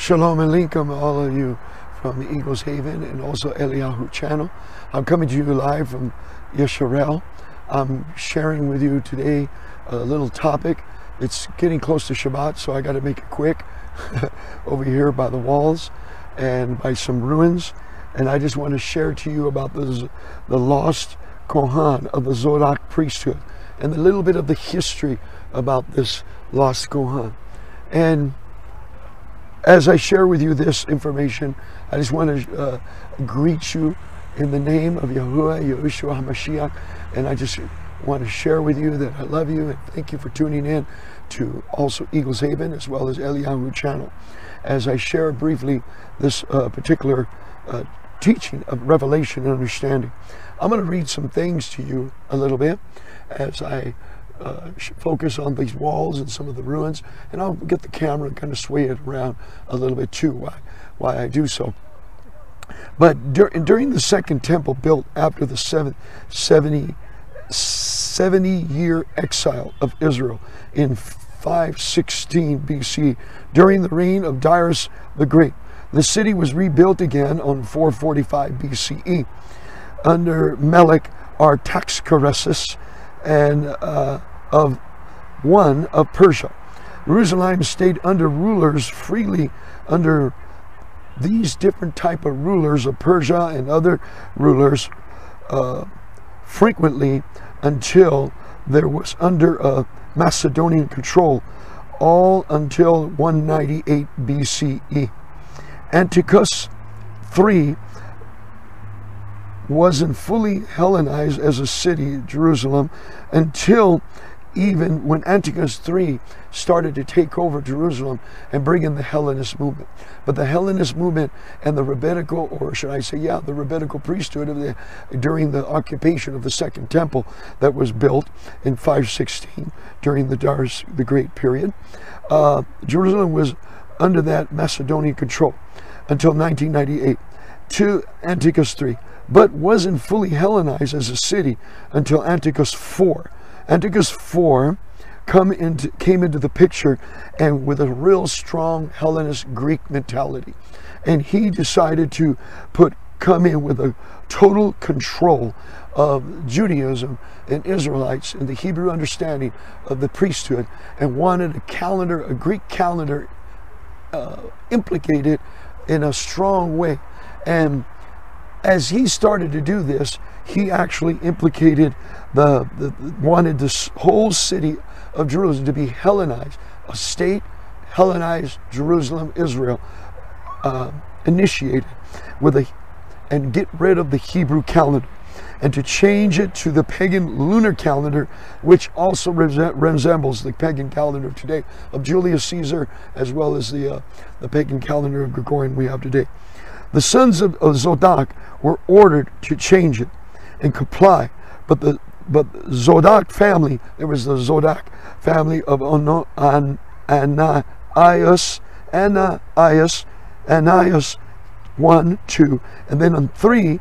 Shalom Aleikum, all of you from Eagles Haven and also Eliyahu'sChannel. I'm coming to you live from Yisrael. I'm sharing with you today a little topic. It's getting close to Shabbat, so I got to make it quick. Over here by the walls and by some ruins, and I just want to share to you about the lost Kohan of the Zadok priesthood and a little bit of the history about this lost Kohan. And as I share with you this information, I just want to greet you in the name of Yahuwah, Yahushua HaMashiach, and I just want to share with you that I love you and thank you for tuning in to also Eagles Haven as well as Eliyahu'sChannel. As I share briefly this particular teaching of revelation and understanding, I'm going to read some things to you a little bit as I focus on these walls and some of the ruins, and I'll get the camera and kind of sway it around a little bit too, why I do so. But during the second temple built after the 70-year exile of Israel in 516 BC, during the reign of Darius the Great, the city was rebuilt again on 445 BCE under Melech Artaxerxes and of Persia. Jerusalem stayed under rulers freely under these different type of rulers of Persia and other rulers frequently until there was under a Macedonian control, all until 198 BCE. Antiochus III wasn't fully Hellenized as a city, Jerusalem, until even when Antiochus III started to take over Jerusalem and bring in the Hellenist movement. But the Hellenist movement and the rabbinical, or should I say, the rabbinical priesthood of during the occupation of the Second Temple that was built in 516 during the Darius the Great period, Jerusalem was under that Macedonian control until 1998 to Antiochus III, but wasn't fully Hellenized as a city until Antiochus IV. Antiochus IV came into the picture, and with a real strong Hellenist Greek mentality, and he decided to come in with a total control of Judaism and Israelites and the Hebrew understanding of the priesthood, and wanted a Greek calendar implicated in a strong way. And as he started to do this, he actually implicated wanted this whole city of Jerusalem to be Hellenized, a state, Hellenized Jerusalem, Israel, initiated and get rid of the Hebrew calendar, and to change it to the pagan lunar calendar, which also resembles the pagan calendar of today of Julius Caesar, as well as the pagan calendar of Gregorian we have today. The sons of Zadok were ordered to change it and comply, but the Zadok family, there was the Zadok family of Ananias 1, 2, and then on 3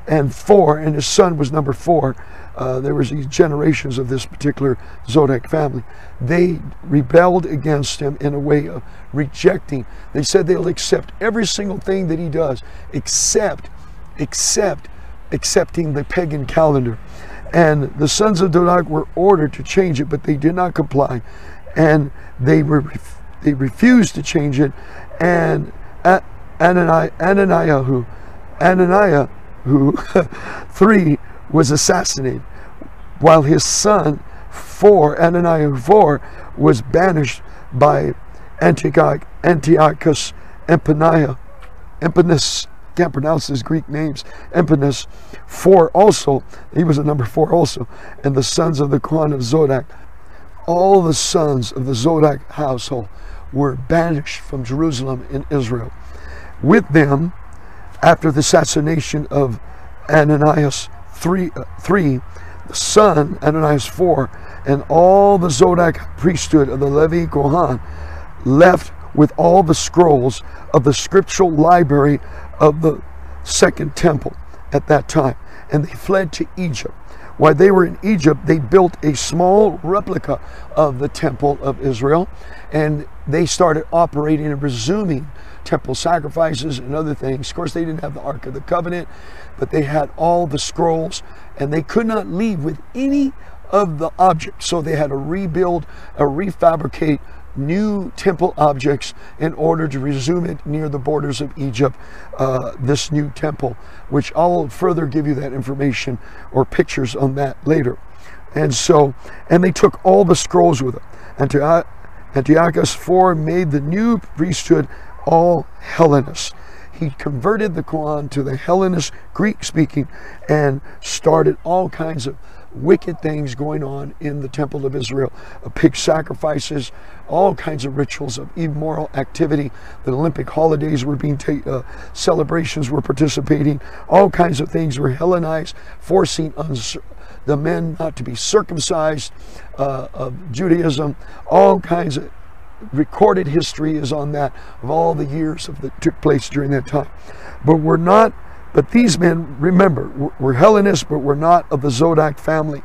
and 4, and his son was number 4. There was these generations of this particular Zadok family. They rebelled against him in a way of rejecting. They said they'll accept every single thing that he does, accepting the pagan calendar. And the sons of Zadok were ordered to change it, but they did not comply, and they refused to change it. And Ananiah who 3 was assassinated, while his son Ananiah 4 was banished by Antiochus Epiphanes. Can't pronounce his Greek names. Epiphanes 4 also, he was a number 4 also. And the sons of the Kohan of Zadok, all the sons of the Zadok household were banished from Jerusalem in Israel. With them, after the assassination of Ananias 3, the son Ananias 4, and all the Zadok priesthood of the Levi Kohan left with all the scrolls of the scriptural library of the Second Temple at that time, and they fled to Egypt, while they were in Egypt, they built a small replica of the temple of Israel, and they started operating and resuming temple sacrifices and other things. Of course, they didn't have the Ark of the Covenant, but they had all the scrolls, and they could not leave with any of the objects. So they had to rebuild or refabricate new temple objects in order to resume it near the borders of Egypt, this new temple, which I'll further give you that information or pictures on that later. And so, and they took all the scrolls with them. Antiochus IV made the new priesthood all Hellenists. He converted the Kohan to the Hellenist, Greek speaking, and started all kinds of wicked things going on in the temple of Israel. Pig sacrifices, all kinds of rituals of immoral activity. The Olympic holidays were being celebrations were participating. All kinds of things were Hellenized, forcing the men not to be circumcised, of Judaism. All kinds of recorded history is on that, of all the years that took place during that time. But these men, remember, were Hellenists, but were not of the Zadok family.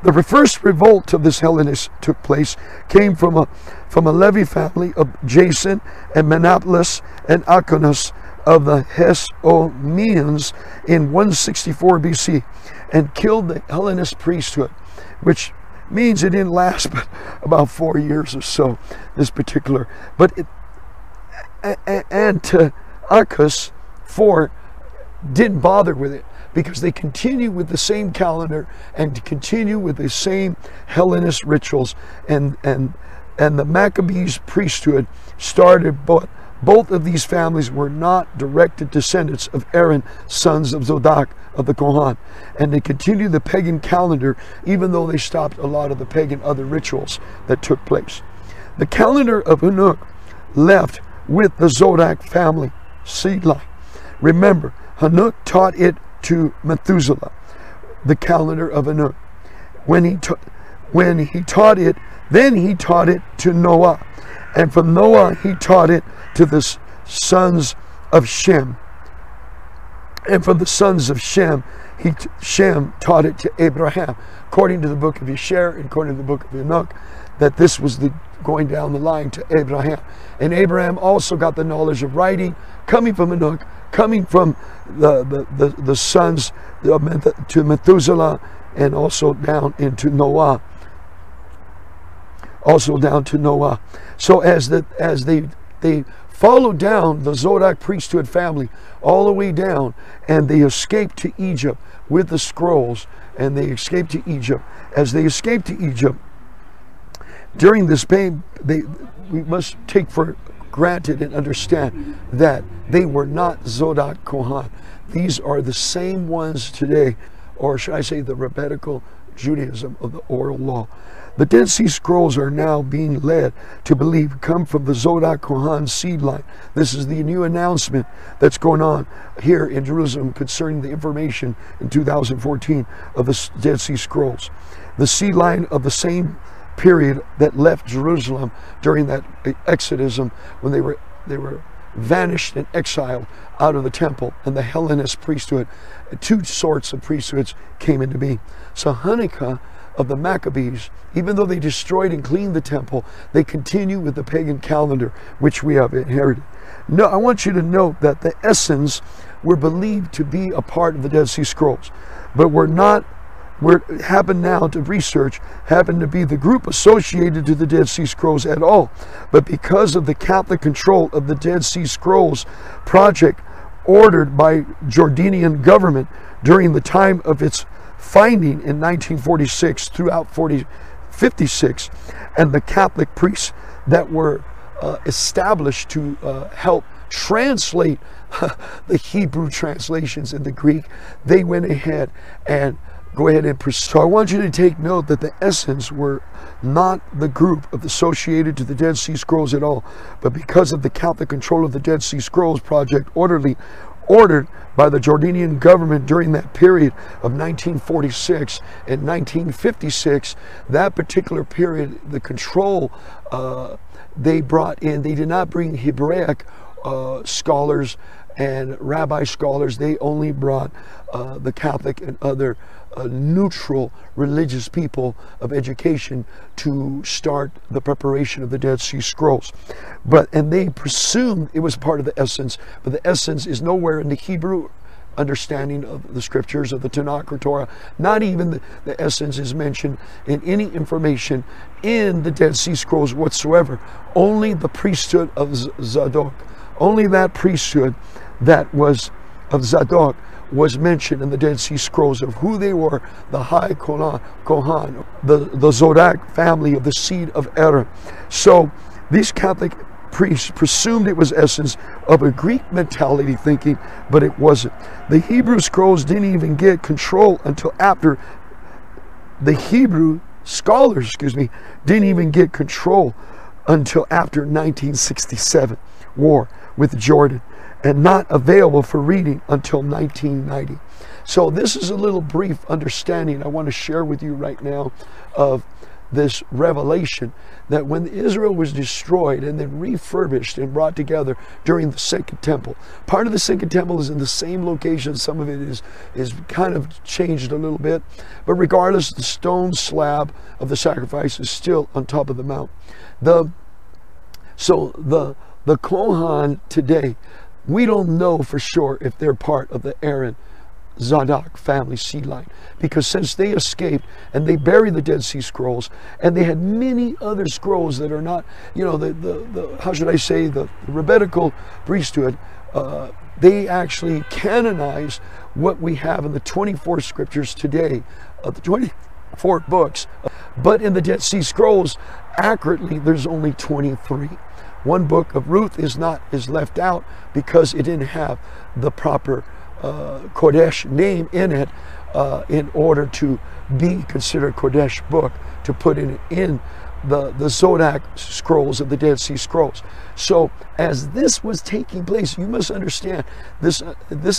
The first revolt of this Hellenist took place, came from a Levi family of Jason and Menaples and Aconus of the Heshomeans in 164 BC, and killed the Hellenist priesthood, which means it didn't last but about 4 years or so, this particular. But Antiochus IV didn't bother with it, because they continue with the same calendar and continue with the same Hellenist rituals, and the Maccabees priesthood started, but both of these families were not directed descendants of Aaron, sons of Zadok of the Kohan, and they continued the pagan calendar, even though they stopped a lot of the pagan other rituals that took place. The calendar of Hanuk left with the Zadok family seed line. Remember, Hanuk taught it to Methuselah, the calendar of Hanuk. When he taught it, then he taught it to Noah, and from Noah he taught it to the sons of Shem, and from the sons of Shem Shem taught it to Abraham, according to the book of Yesher and according to the book of Enoch, that this was the going down the line to Abraham. And Abraham also got the knowledge of writing coming from Enoch, coming from the sons to Methuselah, and also down into Noah. Also down to Noah. So as they followed down the Zadok priesthood family all the way down, and they escaped to Egypt with the scrolls, and they escaped to Egypt. As they escaped to Egypt, during this pain, we must take for granted and understand that they were not Zadok Kohan. These are the same ones today, or should I say the rabbinical Judaism of the oral law. The Dead Sea Scrolls are now being led to believe come from the Zadok Kohan seed line. This is the new announcement that's going on here in Jerusalem concerning the information in 2014 of the Dead Sea Scrolls. The seed line of the same period that left Jerusalem during that exodism, when they were vanished and exiled out of the temple, and the Hellenist priesthood, two sorts of priesthoods came into being. So Hanukkah of the Maccabees, even though they destroyed and cleaned the temple, they continue with the pagan calendar, which we have inherited. No, I want you to note that the Essenes were believed to be a part of the Dead Sea Scrolls, but were not. Happened now to research, happened to be the group associated to the Dead Sea Scrolls at all. But because of the Catholic control of the Dead Sea Scrolls project ordered by Jordanian government during the time of its finding in 1946 throughout 56, and the Catholic priests that were established to help translate the Hebrew translations in the Greek, they went ahead and so I want you to take note that the Essenes were not the group associated to the Dead Sea Scrolls at all, but because of the Catholic control of the Dead Sea Scrolls project ordered by the Jordanian government during that period of 1946 and 1956, that particular period, the control they brought in, they did not bring Hebraic scholars and rabbi scholars, they only brought the Catholic and other neutral religious people of education to start the preparation of the Dead Sea Scrolls. And they presumed it was part of the essence, but the essence is nowhere in the Hebrew understanding of the scriptures of the Tanakh or Torah. Not even the essence is mentioned in any information in the Dead Sea Scrolls whatsoever. Only the priesthood of Zadok, only that priesthood that was of Zadok was mentioned in the Dead Sea Scrolls of who they were, the high Kohan, the Zadok family of the seed of Aaron. So these Catholic priests presumed it was essence of a Greek mentality thinking, but it wasn't. The Hebrew scrolls didn't even get control until after the Hebrew scholars, didn't even get control until after 1967 war with Jordan, and not available for reading until 1990. So this is a little brief understanding I want to share with you right now of this revelation that when Israel was destroyed and then refurbished and brought together during the Second Temple. Part of the Second Temple is in the same location. Some of it is kind of changed a little bit. But regardless, the stone slab of the sacrifice is still on top of the mount. So the Kohan today, we don't know for sure if they're part of the Aaron Zadok family seed line, because since they escaped and they buried the Dead Sea Scrolls, and they had many other scrolls that are not, how should I say, the rabbinical priesthood, they actually canonized what we have in the 24 scriptures today, of the 24 books, but in the Dead Sea Scrolls, accurately, there's only 23. One book of Ruth is left out because it didn't have the proper Kodesh name in it in order to be considered Kodesh book, to put in the Zadok scrolls of the Dead Sea Scrolls. So as this was taking place, you must understand this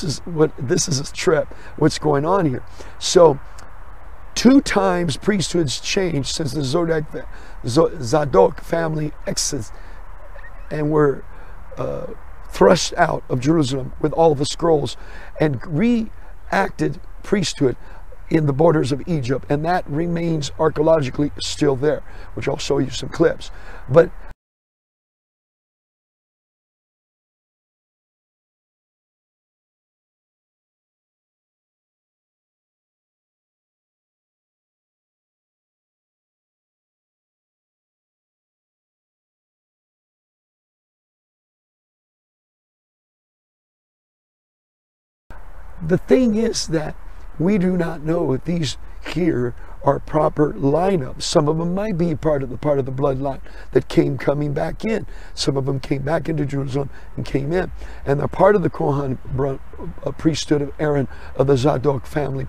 is a trip, what's going on here. So 2 times priesthoods changed since the Zadok family exodus and were thrust out of Jerusalem with all of the scrolls, and reacted priesthood in the borders of Egypt, and that remains archaeologically still there, which I'll show you some clips. But the thing is that we do not know if these here are proper lineups. Some of them might be part of the bloodline that coming back in. Some of them came back into Jerusalem and came in, and they're part of the Kohan priesthood of Aaron, of the Zadok family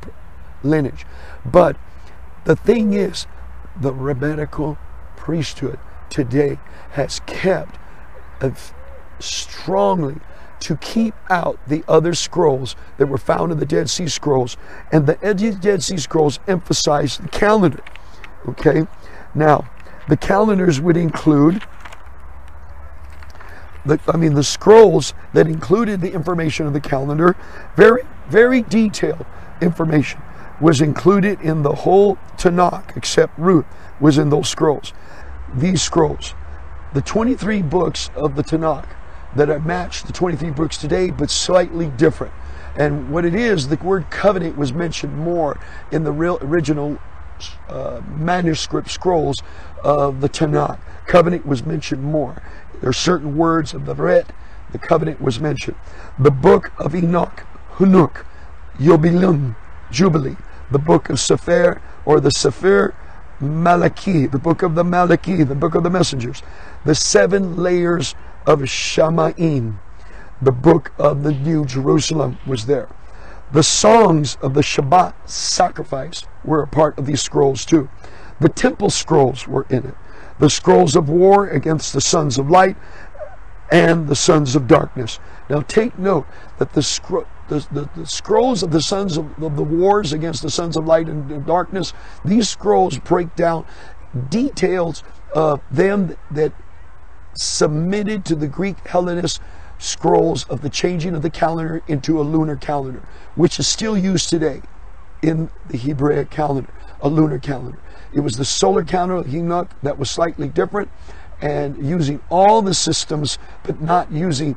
lineage. But the thing is, the rabbinical priesthood today has kept strongly to keep out the other scrolls that were found in the Dead Sea Scrolls, and the Dead Sea Scrolls emphasize the calendar. Okay, now the calendars would include the scrolls that included the information of the calendar. Very, very detailed information was included in the whole Tanakh, except Ruth was in those scrolls. These scrolls, the 23 books of the Tanakh that are matched the 23 books today, but slightly different. And what it is, the word covenant was mentioned more in the original manuscript scrolls of the Tanakh. Covenant was mentioned more. There are certain words of the Ret, the covenant was mentioned. The book of Enoch, Hunuk, Yobilim, Jubilee. The book of Sefer, or the Sefer Malachi, the book of the Malachi, the book of the messengers. The 7 layers of Shamaim, the book of the New Jerusalem was there. The songs of the Shabbat sacrifice were a part of these scrolls too. The temple scrolls were in it. The scrolls of war against the sons of light and the sons of darkness. Now take note that the scrolls of the sons of the wars against the sons of light and darkness, these scrolls break down details of them that submitted to the Greek Hellenist scrolls of the changing of the calendar into a lunar calendar, which is still used today in the Hebraic calendar, a lunar calendar. It was the solar calendar of Enoch that was slightly different, and using all the systems, but not using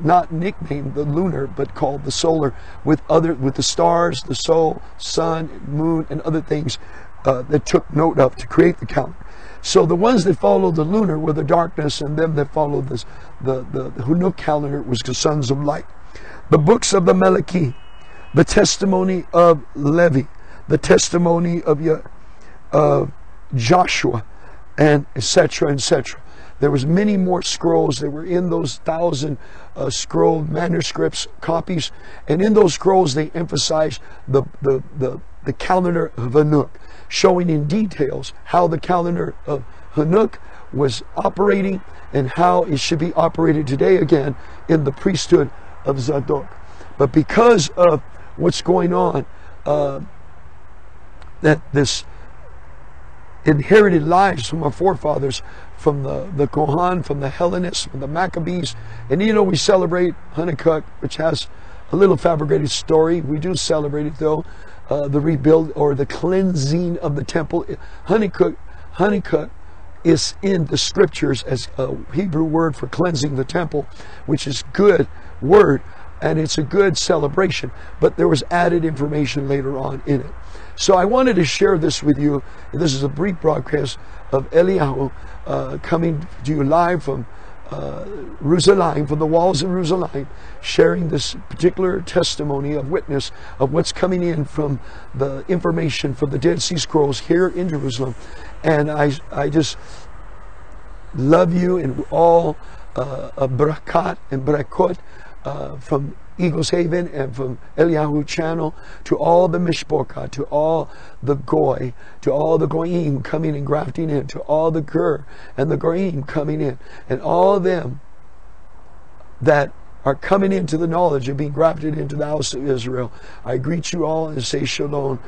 not nicknamed the lunar, but called the solar, with the stars, the soul, sun, moon, and other things that took note of to create the calendar. So the ones that followed the lunar were the darkness, and them that followed this, the Hunuk calendar was the sons of light. The books of the Meleki, the testimony of Levi, the testimony of Joshua, and etc., etc. There was many more scrolls that were in those 1,000 scroll manuscripts, copies, and in those scrolls they emphasized the calendar of Hanuk, showing in details how the calendar of Hanuk was operating and how it should be operated today again in the priesthood of Zadok. But because of what's going on, that this inherited lives from our forefathers, from the Kohan, from the Hellenists, from the Maccabees. And you know, we celebrate Hanukkah, which has a little fabricated story. We do celebrate it though, the rebuild or the cleansing of the temple. Hanukkah is in the scriptures as a Hebrew word for cleansing the temple, which is good word, and it's a good celebration, but there was added information later on in it. So I wanted to share this with you. This is a brief broadcast of Eliyahu coming to you live from Jerusalem, from the walls of Jerusalem, sharing this particular testimony of witness of what's coming in from the information from the Dead Sea Scrolls here in Jerusalem. And I just love you in all barakat and barakot from Eagles Haven and from Eliyahu'sChannel, to all the Mishpocha, to all the Goy, to all the Goyim coming and grafting in, to all the Gur and the Goyim coming in, and all of them that are coming into the knowledge of being grafted into the house of Israel. I greet you all and say shalom.